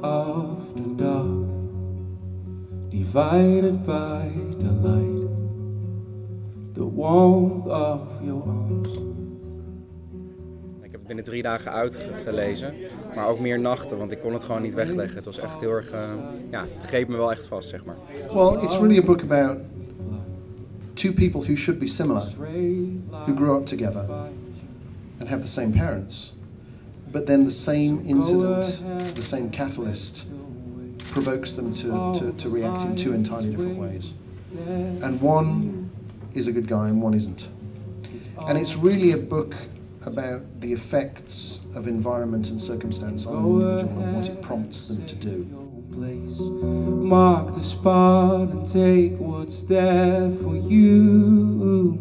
of the dark, divided by the light, the warmth of your arms. Ik heb het binnen 3 dagen uitgelezen, maar ook meer nachten, want ik kon het gewoon niet wegleggen. Het was echt heel erg, ja, het greep me wel echt vast, zeg maar. Well, it's really a book about two people who should be similar, who grew up together and have the same parents, but then the same incident, the same catalyst, provokes them to react in 2 entirely different ways. And one is a good guy and one isn't. And it's really a book about the effects of environment and circumstance on an individual and what it prompts them to do. Mark the spot and take what's there for you.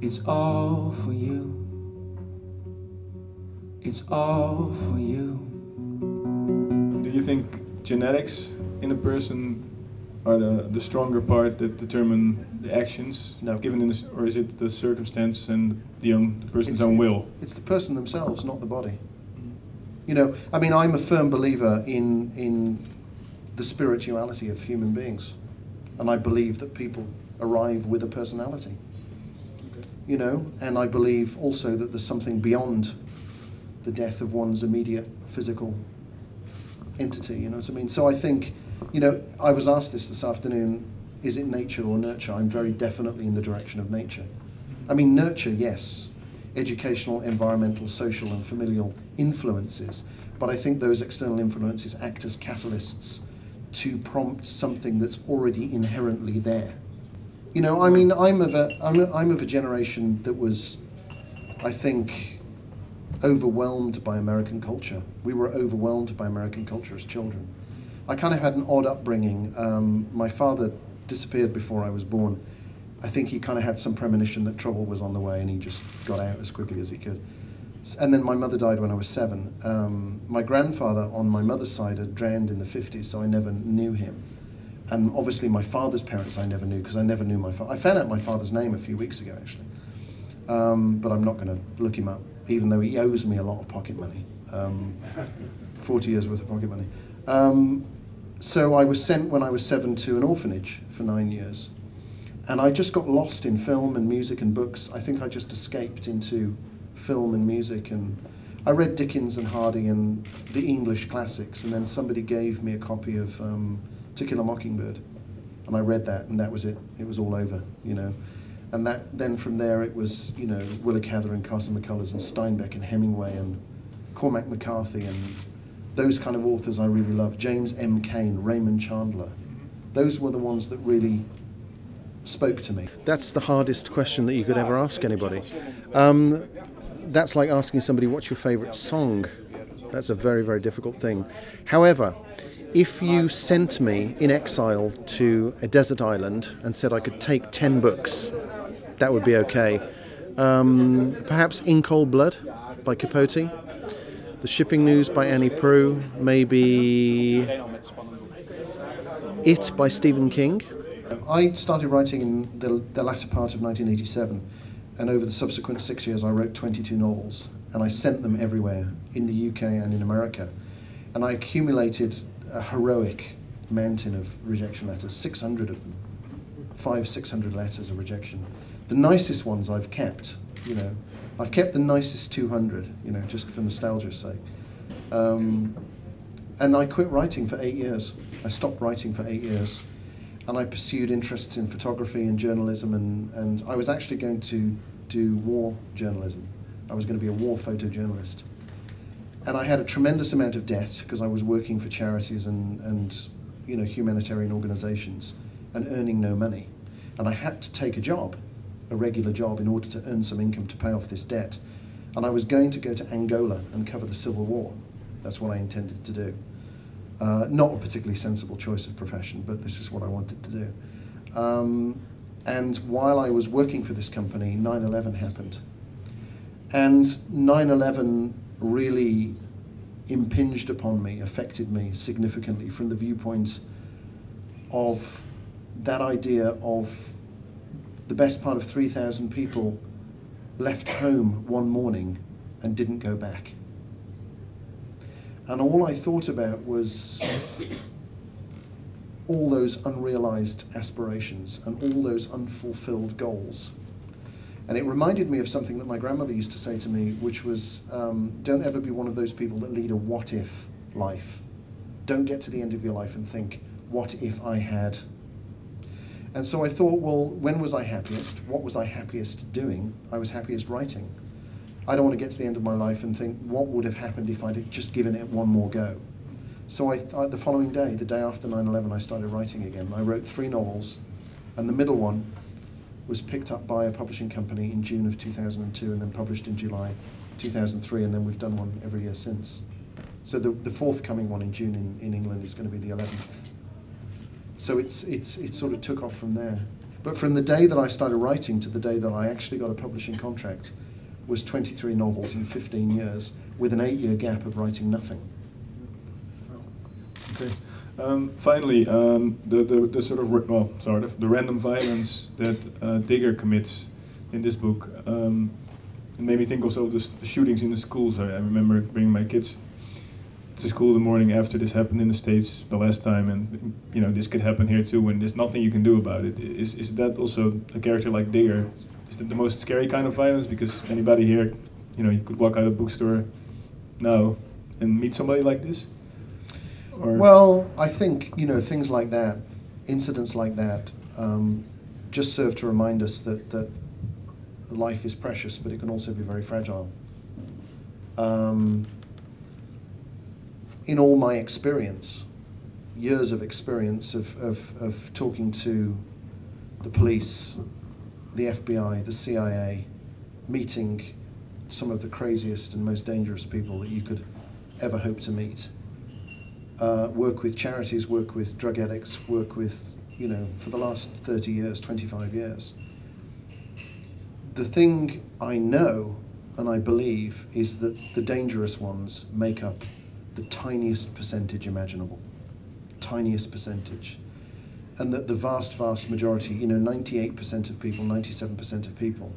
It's all for you. It's all for you. Do you think genetics in a person are the stronger part that determine the actions? No. Given in this, or is it the circumstances and the person's own will? It's the person themselves, not the body. You know, I mean, I'm a firm believer in the spirituality of human beings, and I believe that people arrive with a personality. You know, and I believe also that there's something beyond the death of one's immediate physical entity, you know what I mean? So I think, you know, I was asked this afternoon, is it nature or nurture? I'm very definitely in the direction of nature. I mean, nurture, yes, educational, environmental, social and familial influences, but I think those external influences act as catalysts to prompt something that's already inherently there. You know, I mean, I'm of a generation that was, I think, overwhelmed by American culture. We were overwhelmed by American culture as children. I kind of had an odd upbringing. My father disappeared before I was born. I think he kind of had some premonition that trouble was on the way and he just got out as quickly as he could. And then my mother died when I was 7. My grandfather on my mother's side had drowned in the 50s, so I never knew him. And obviously my father's parents I never knew because I never knew my father. I found out my father's name a few weeks ago actually, but I'm not going to look him up, even though he owes me a lot of pocket money, 40 years worth of pocket money. So I was sent when I was 7 to an orphanage for 9 years. And I just got lost in film and music and books. I think I just escaped into film and music. And I read Dickens and Hardy and the English classics. And then somebody gave me a copy of To Kill a Mockingbird. And I read that and that was it. It was all over, you know. And then from there it was, you know, Willa Cather and Carson McCullers and Steinbeck and Hemingway and Cormac McCarthy and those kind of authors I really love. James M. Cain, Raymond Chandler. Those were the ones that really spoke to me. That's the hardest question that you could ever ask anybody. That's like asking somebody what's your favourite song. That's a very, very difficult thing. However, if you sent me in exile to a desert island and said I could take 10 books, that would be okay. Perhaps In Cold Blood by Capote, The Shipping News by Annie Proulx, maybe It by Stephen King. I started writing in the latter part of 1987, and over the subsequent 6 years I wrote 22 novels, and I sent them everywhere, in the UK and in America. And I accumulated a heroic mountain of rejection letters, 600 of them, 500-600 letters of rejection. The nicest ones I've kept, you know. I've kept the nicest 200, you know, just for nostalgia's sake. And I quit writing for 8 years. I stopped writing for 8 years. And I pursued interests in photography and journalism, and I was actually going to do war journalism. I was going to be a war photojournalist. And I had a tremendous amount of debt because I was working for charities and you know, humanitarian organizations and earning no money. And I had to take a job, a regular job, in order to earn some income to pay off this debt. And I was going to go to Angola and cover the Civil War. That's what I intended to do. Not a particularly sensible choice of profession, but this is what I wanted to do. And while I was working for this company, 9/11 happened. And 9/11 really impinged upon me, affected me significantly from the viewpoint of that idea of the best part of 3,000 people left home one morning and didn't go back. And all I thought about was all those unrealized aspirations and all those unfulfilled goals. And it reminded me of something that my grandmother used to say to me, which was, don't ever be one of those people that lead a what-if life. Don't get to the end of your life and think, what if I had? And so I thought, well, when was I happiest? What was I happiest doing? I was happiest writing. I don't want to get to the end of my life and think, what would have happened if I'd just given it one more go? So the following day, the day after 9/11, I started writing again. I wrote 3 novels, and the middle one was picked up by a publishing company in June of 2002 and then published in July 2003, and then we've done one every year since. So the forthcoming one in June in England is going to be the 11th. So it sort of took off from there. But from the day that I started writing to the day that I actually got a publishing contract was 23 novels in 15 years, with an 8-year gap of writing nothing. Okay. Finally, the sort of the random violence that Digger commits in this book, it made me think also of the shootings in the schools. I remember bringing my kids to school the morning after this happened in the States the last time, and you know, this could happen here too, and there's nothing you can do about it. Is that also a character like Digger? Is that the most scary kind of violence? Because anybody here, you know, you could walk out of a bookstore now and meet somebody like this? Or well, I think, you know, things like that, incidents like that, just serve to remind us that life is precious, but it can also be very fragile. In all my experience, years of experience of talking to the police, the FBI, the CIA, meeting some of the craziest and most dangerous people that you could ever hope to meet, work with charities, work with drug addicts, work with, you know, for the last 30 years, 25 years. The thing I know and I believe is that the dangerous ones make up the tiniest percentage imaginable, tiniest percentage. And that the vast, vast majority, you know, 98% of people, 97% of people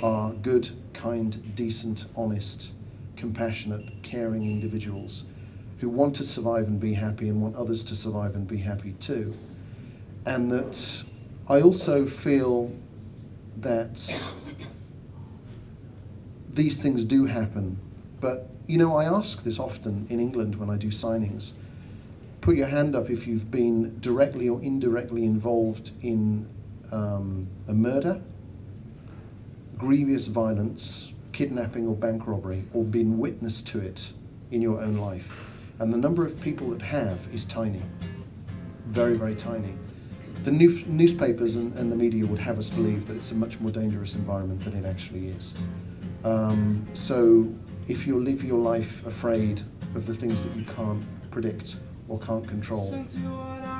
are good, kind, decent, honest, compassionate, caring individuals who want to survive and be happy and want others to survive and be happy too. And that I also feel that these things do happen. But, you know, I ask this often in England when I do signings. Put your hand up if you've been directly or indirectly involved in a murder, grievous violence, kidnapping or bank robbery, or been witness to it in your own life. And the number of people that have is tiny, very, very tiny. The newspapers and the media would have us believe that it's a much more dangerous environment than it actually is. So if you live your life afraid of the things that you can't predict or can't control,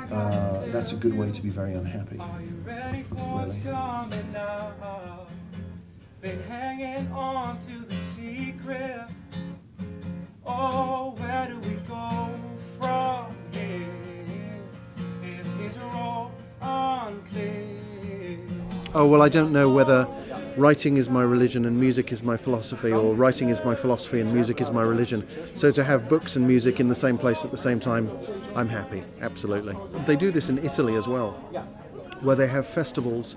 that's a good way to be very unhappy, really. Been hanging on to the secret. Oh, where do we go from here? It seems we're all unclear. Oh, well, I don't know whether writing is my religion and music is my philosophy, or writing is my philosophy and music is my religion. So to have books and music in the same place at the same time, I'm happy, absolutely. They do this in Italy as well, where they have festivals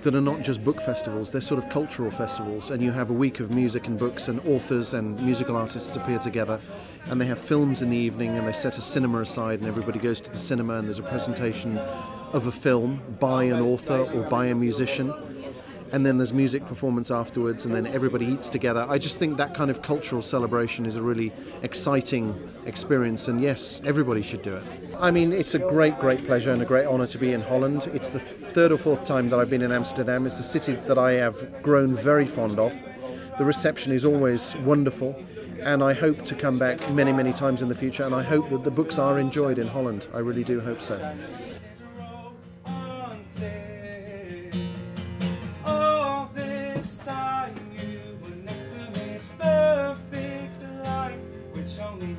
that are not just book festivals, they're sort of cultural festivals, and you have a week of music and books and authors and musical artists appear together, and they have films in the evening, and they set a cinema aside and everybody goes to the cinema and there's a presentation of a film by an author or by a musician, and then there's music performance afterwards, and then everybody eats together. I just think that kind of cultural celebration is a really exciting experience, and yes, everybody should do it. I mean, it's a great, great pleasure and a great honour to be in Holland. It's the 3rd or 4th time that I've been in Amsterdam. It's a city that I have grown very fond of. The reception is always wonderful, and I hope to come back many, many times in the future, and I hope that the books are enjoyed in Holland. I really do hope so. Only